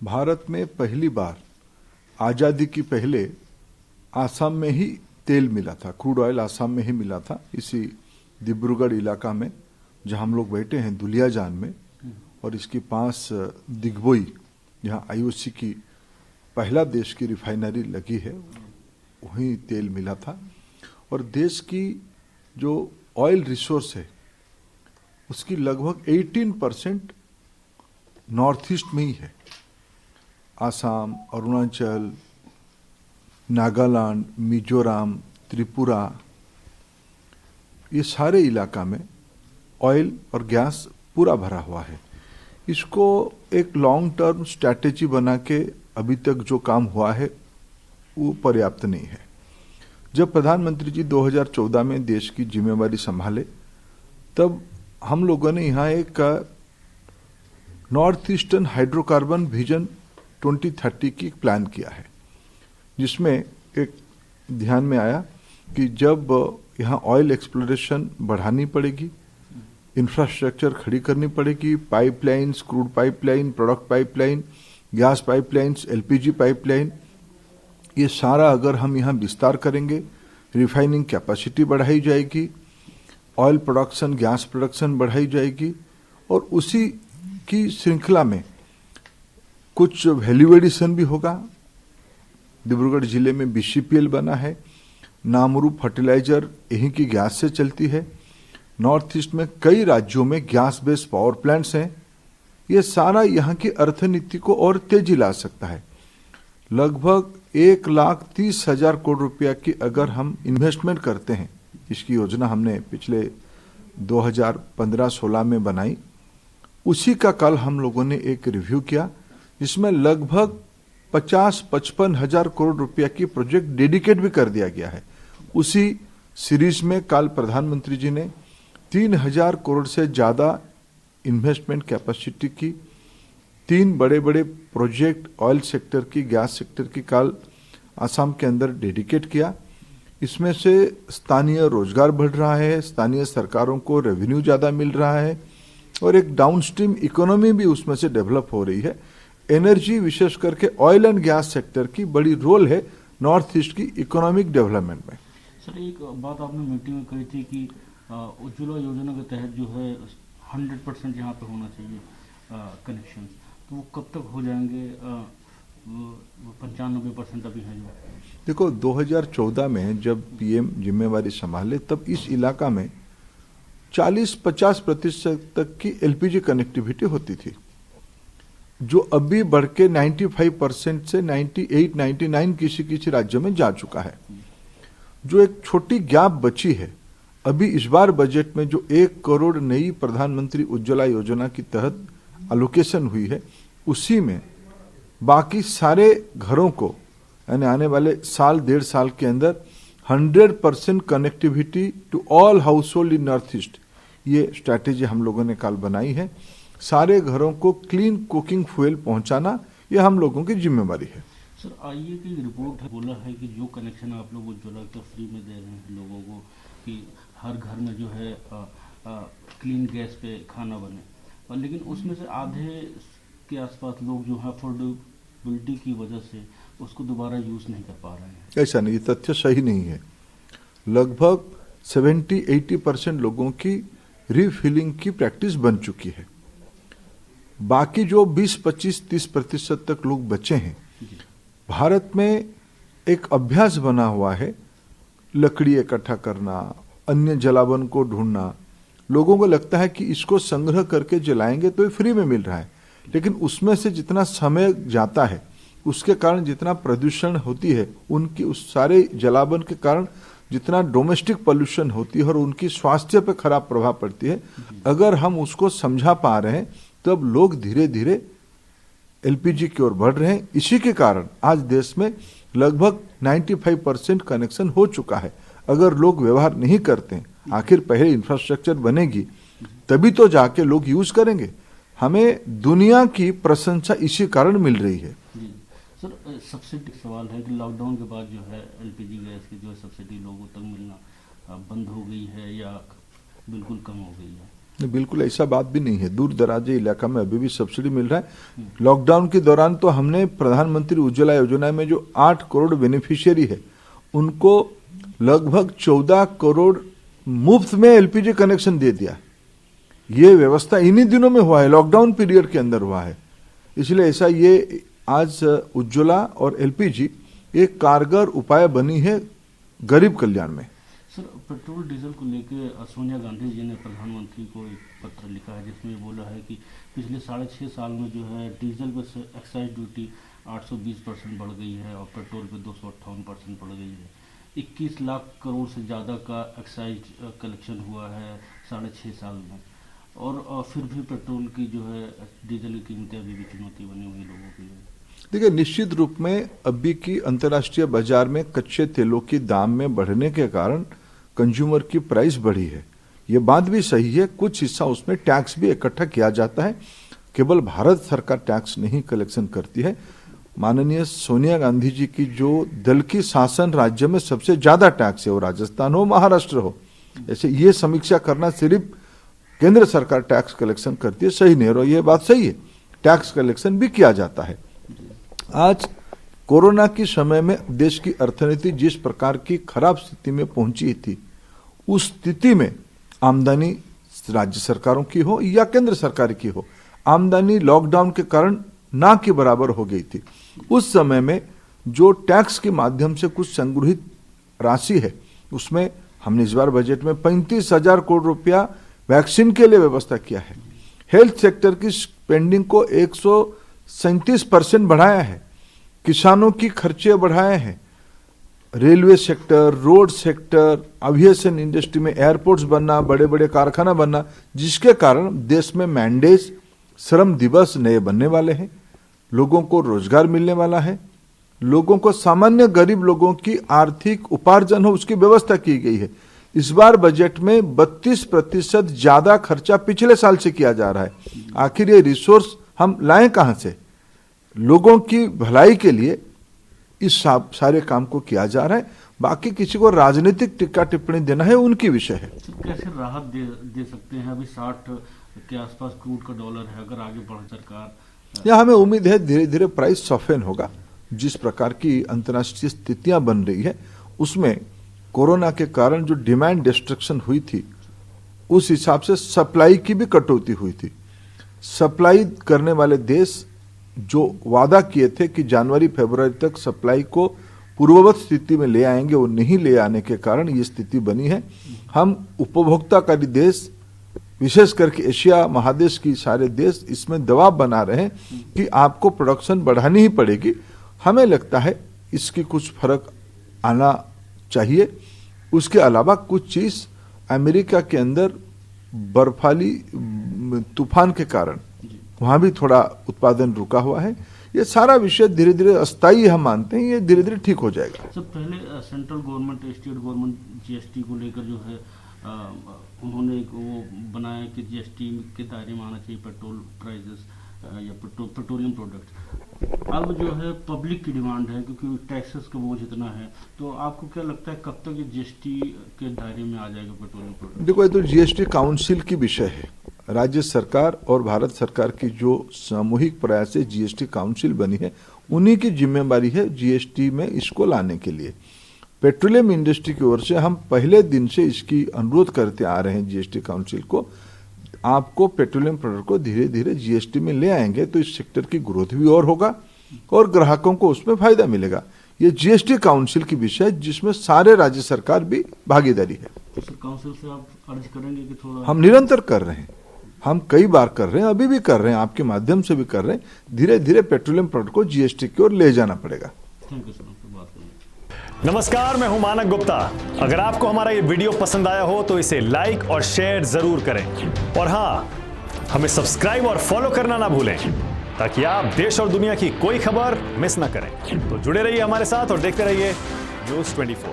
भारत में पहली बार आज़ादी की पहले आसाम में ही तेल मिला था। क्रूड ऑयल आसाम में ही मिला था, इसी डिब्रूगढ़ इलाका में जहां हम लोग बैठे हैं दुलियाजान में, और इसके पास दिग्बोई जहां आईओसी की पहला देश की रिफाइनरी लगी है, वहीं तेल मिला था। और देश की जो ऑयल रिसोर्स है उसकी लगभग 18% नॉर्थ ईस्ट में ही है। आसाम, अरुणाचल, नागालैंड, मिजोरम, त्रिपुरा, ये सारे इलाका में ऑयल और गैस पूरा भरा हुआ है। इसको एक लॉन्ग टर्म स्ट्रैटेजी बना के अभी तक जो काम हुआ है वो पर्याप्त नहीं है। जब प्रधानमंत्री जी 2014 में देश की जिम्मेवारी संभाले तब हम लोगों ने यहाँ एक नॉर्थ ईस्टर्न हाइड्रोकार्बन विजन 2030 की प्लान किया है, जिसमें एक ध्यान में आया कि जब यहाँ ऑयल एक्सप्लोरेशन बढ़ानी पड़ेगी, इंफ्रास्ट्रक्चर खड़ी करनी पड़ेगी, pipelines, crude pipeline, product pipeline, gas pipelines, LPG pipeline, ये सारा अगर हम यहाँ विस्तार करेंगे, रिफाइनिंग कैपेसिटी बढ़ाई जाएगी, ऑयल प्रोडक्शन, गैस प्रोडक्शन बढ़ाई जाएगी, और उसी की श्रृंखला में कुछ वैल्यू एडिशन भी होगा। डिब्रूगढ़ जिले में बीसीपीएल बना है, नामरू फर्टिलाइजर यहीं की गैस से चलती है। नॉर्थ ईस्ट में कई राज्यों में गैस बेस्ड पावर प्लांट्स हैं। ये सारा यहाँ की अर्थनीति को और तेजी ला सकता है। लगभग 1,30,000 करोड़ रुपया की अगर हम इन्वेस्टमेंट करते हैं, इसकी योजना हमने पिछले 2015-16 में बनाई, उसी का कल हम लोगों ने एक रिव्यू किया, जिसमें लगभग 50-55 हजार करोड़ रुपया की प्रोजेक्ट डेडिकेट भी कर दिया गया है। उसी सीरीज में कल प्रधानमंत्री जी ने 3,000 करोड़ से ज्यादा इन्वेस्टमेंट कैपेसिटी की 3 बड़े बड़े प्रोजेक्ट ऑयल सेक्टर की, गैस सेक्टर की कल आसाम के अंदर डेडिकेट किया। इसमें से स्थानीय रोजगार बढ़ रहा है, स्थानीय सरकारों को रेवेन्यू ज्यादा मिल रहा है, और एक डाउनस्ट्रीम इकोनॉमी भी उसमें से डेवलप हो रही है। एनर्जी, विशेष करके ऑयल एंड गैस सेक्टर की बड़ी रोल है नॉर्थ ईस्ट की इकोनॉमिक डेवलपमेंट में। सर, एक बात आपने मीटिंग में कही थी कि उज्ज्वला योजना के तहत जो है 100% यहाँ पे होना चाहिए कनेक्शन, तो वो कब तक हो जाएंगे? 95% अभी है। जो देखो, 2014 में जब पीएम जिम्मेवारी संभाले तब इस इलाका में 40-50% तक की एलपीजी कनेक्टिविटी होती थी, जो अभी बढ़ के 95% से 98-99 किसी किसी राज्य में जा चुका है। जो एक छोटी गैप बची है, अभी इस बार बजट में जो 1 करोड़ नई प्रधानमंत्री उज्ज्वला योजना की तहत एलोकेशन हुई है, उसी में बाकी सारे घरों को यानी आने वाले साल 1.5 साल के अंदर 100% connectivity to all household in north east, ये स्ट्रैटेजी हम लोगों ने कल बनाई है। सारे घरों को क्लीन कुकिंग फ्यूल पहुंचाना, ये हम लोगों की जिम्मेवारी है। सर, आईए की रिपोर्ट है, बोला है कि जो कनेक्शन आप लोग उज्ज्वला का फ्री में दे रहे हैं लोगों को, कि हर घर में जो है क्लीन गैस पे खाना बने, और लेकिन उसमें से आधे के आसपास लोग जो है अफोर्डेबिलिटी की वजह से उसको दोबारा यूज नहीं कर पा रहे हैं। ऐसा नहीं, तथ्य सही नहीं है। लगभग 70-80% लोगों की रीफिलिंग की प्रैक्टिस बन चुकी है। बाकी जो 20-25-30% तक लोग बचे हैं, भारत में एक अभ्यास बना हुआ है लकड़ी इकट्ठा करना, अन्य जलावन को ढूंढना। लोगों को लगता है कि इसको संग्रह करके जलाएंगे तो ये फ्री में मिल रहा है, लेकिन उसमें से जितना समय जाता है, उसके कारण जितना प्रदूषण होती है, उनकी उस सारे जलावन के कारण जितना डोमेस्टिक पोल्यूशन होती है और उनकी स्वास्थ्य पे खराब प्रभाव पड़ती है, अगर हम उसको समझा पा रहे हैं तब लोग धीरे धीरे एलपीजी की ओर बढ़ रहे हैं। इसी के कारण आज देश में लगभग 95% कनेक्शन हो चुका है। अगर लोग व्यवहार नहीं करते, आखिर पहले इंफ्रास्ट्रक्चर बनेगी तभी तो जाके लोग यूज करेंगे। हमें दुनिया की प्रशंसा इसी कारण मिल रही है। सर, सब्सिडी सवाल है कि लॉकडाउन के बाद जो है एलपीजी गैस की जो है सब्सिडी लोगों तक मिलना बंद हो गई है या बिल्कुल कम हो गई है, बिल्कुल ऐसा बात भी नहीं है। दूर दराज इलाका में अभी भी सब्सिडी मिल रहा है। लॉकडाउन के दौरान तो हमने प्रधानमंत्री उज्ज्वला योजना में जो 8 करोड़ बेनिफिशियरी है उनको लगभग 14 करोड़ मुफ्त में एलपीजी कनेक्शन दे दिया। ये व्यवस्था इन्हीं दिनों में हुआ है, लॉकडाउन पीरियड के अंदर हुआ है। इसलिए ऐसा ये आज उज्ज्वला और एलपीजी एक कारगर उपाय बनी है गरीब कल्याण में। सर, पेट्रोल डीजल को लेकर सोनिया गांधी जी ने प्रधानमंत्री को एक पत्र लिखा है जिसमें बोला है कि पिछले 6.5 साल में जो है डीजल पर एक्साइज ड्यूटी 820% बढ़ गई है और पेट्रोल पे 258% बढ़ गई है। 21 लाख करोड़ से ज़्यादा का एक्साइज कलेक्शन हुआ है 6.5 साल में, और फिर भी पेट्रोल की जो है डीजल की कीमतें अभी भी चुनौती बनी हुई लोगों के लिए। देखिए, निश्चित रूप में अभी की अंतर्राष्ट्रीय बाजार में कच्चे तेलों की दाम में बढ़ने के कारण कंज्यूमर की प्राइस बढ़ी है। ये बात भी सही है। कुछ हिस्सा उसमें टैक्स भी इकट्ठा किया जाता है। केवल भारत सरकार टैक्स नहीं कलेक्शन करती है। माननीय सोनिया गांधी जी की जो दल की शासन राज्य में सबसे ज्यादा टैक्स है, वो राजस्थान हो महाराष्ट्र हो, ऐसे ये समीक्षा करना सिर्फ केंद्र सरकार टैक्स कलेक्शन करती है सही नहीं। और ये बात सही है, टैक्स कलेक्शन भी किया जाता है। आज कोरोना के समय में देश की अर्थनीति जिस प्रकार की खराब स्थिति में पहुंची थी, उस स्थिति में आमदनी राज्य सरकारों की हो या केंद्र सरकार की हो, आमदनी लॉकडाउन के कारण ना के बराबर हो गई थी। उस समय में जो टैक्स के माध्यम से कुछ संग्रहित राशि है, उसमें हमने इस बार बजट में 35,000 करोड़ रुपया वैक्सीन के लिए व्यवस्था किया है। हेल्थ सेक्टर की स्पेंडिंग को 137% बढ़ाया है। किसानों की खर्चे बढ़ाए हैं। Railway sector, road sector, aviation industry में एयरपोर्ट्स बनना, बड़े बड़े कारखाना बनना, जिसके कारण देश में मैंडेज, श्रम दिवस नए बनने वाले हैं। लोगों को रोजगार मिलने वाला है। लोगों को, सामान्य गरीब लोगों की आर्थिक उपार्जन हो, उसकी व्यवस्था की गई है। इस बार बजट में 32% ज्यादा खर्चा पिछले साल से किया जा रहा है। आखिर ये रिसोर्स हम लाएं कहां से? लोगों की भलाई के लिए इस सारे काम को किया जा रहा है। बाकी किसी को राजनीतिक टिक्का टिप्पणी देना है उनकी विषय है। कैसे राहत दे सकते हैं? अभी 60 के आसपास क्रूड का डॉलर है, अगर आगे बढ़ सरकार, या हमें उम्मीद है धीरे धीरे प्राइस सफेन होगा। जिस प्रकार की अंतर्राष्ट्रीय स्थितियां बन रही है, उसमें कोरोना के कारण जो डिमांड डिस्ट्रक्शन हुई थी, उस हिसाब से सप्लाई की भी कटौती हुई थी। सप्लाई करने वाले देश जो वादा किए थे कि जनवरी फरवरी तक सप्लाई को पूर्ववत स्थिति में ले आएंगे, वो नहीं ले आने के कारण ये स्थिति बनी है। हम उपभोक्ताकारी देश, विशेष करके एशिया महादेश की सारे देश इसमें दबाव बना रहे हैं कि आपको प्रोडक्शन बढ़ानी ही पड़ेगी। हमें लगता है इसकी कुछ फर्क आना चाहिए। उसके अलावा कुछ चीज अमेरिका के अंदर बर्फाली तूफान के कारण वहां भी थोड़ा उत्पादन रुका हुआ है। ये सारा विषय धीरे धीरे अस्थायी हम मानते हैं, ये धीरे धीरे ठीक हो जाएगा। सब पहले central government, state government GST को लेकर जो है उन्होंने एक वो बनाया कि जीएसटी के दायरे में आना चाहिए पेट्रोल प्राइसेस या पेट्रोलियम प्रोडक्ट। अब जो है पब्लिक की डिमांड है, क्योंकि टैक्सेस का बोझ इतना है, तो आपको क्या लगता है कब तक ये जीएसटी के दायरे में आ जाएगा पेट्रोलियम प्रोडक्ट? देखो, ये तो जीएसटी काउंसिल की विषय है। राज्य सरकार और भारत सरकार की जो सामूहिक प्रयास से जीएसटी काउंसिल बनी है, उन्हीं की जिम्मेदारी है जीएसटी में इसको लाने के लिए। पेट्रोलियम इंडस्ट्री की ओर से हम पहले दिन से इसकी अनुरोध करते आ रहे हैं जीएसटी काउंसिल को, आपको पेट्रोलियम प्रोडक्ट को धीरे धीरे जीएसटी में ले आएंगे तो इस सेक्टर की ग्रोथ भी और होगा और ग्राहकों को उसमें फायदा मिलेगा। ये जीएसटी काउंसिल की विषय जिसमें सारे राज्य सरकार भी भागीदारी है। तो सर, काउंसिल से आप अर्ज करेंगे कि थोड़ा? हम निरंतर कर रहे हैं, हम कई बार कर रहे हैं, अभी भी कर रहे हैं, आपके माध्यम से भी कर रहे हैं। धीरे धीरे पेट्रोलियम प्रोडक्ट को जीएसटी की ओर ले जाना पड़ेगा। थैंक यू सर, बात करेंगे। नमस्कार, मैं हूं मानक गुप्ता। अगर आपको हमारा ये वीडियो पसंद आया हो तो इसे लाइक और शेयर जरूर करें, और हाँ, हमें सब्सक्राइब और फॉलो करना ना भूलें ताकि आप देश और दुनिया की कोई खबर मिस ना करें। तो जुड़े रहिए हमारे साथ और देखते रहिए News 24।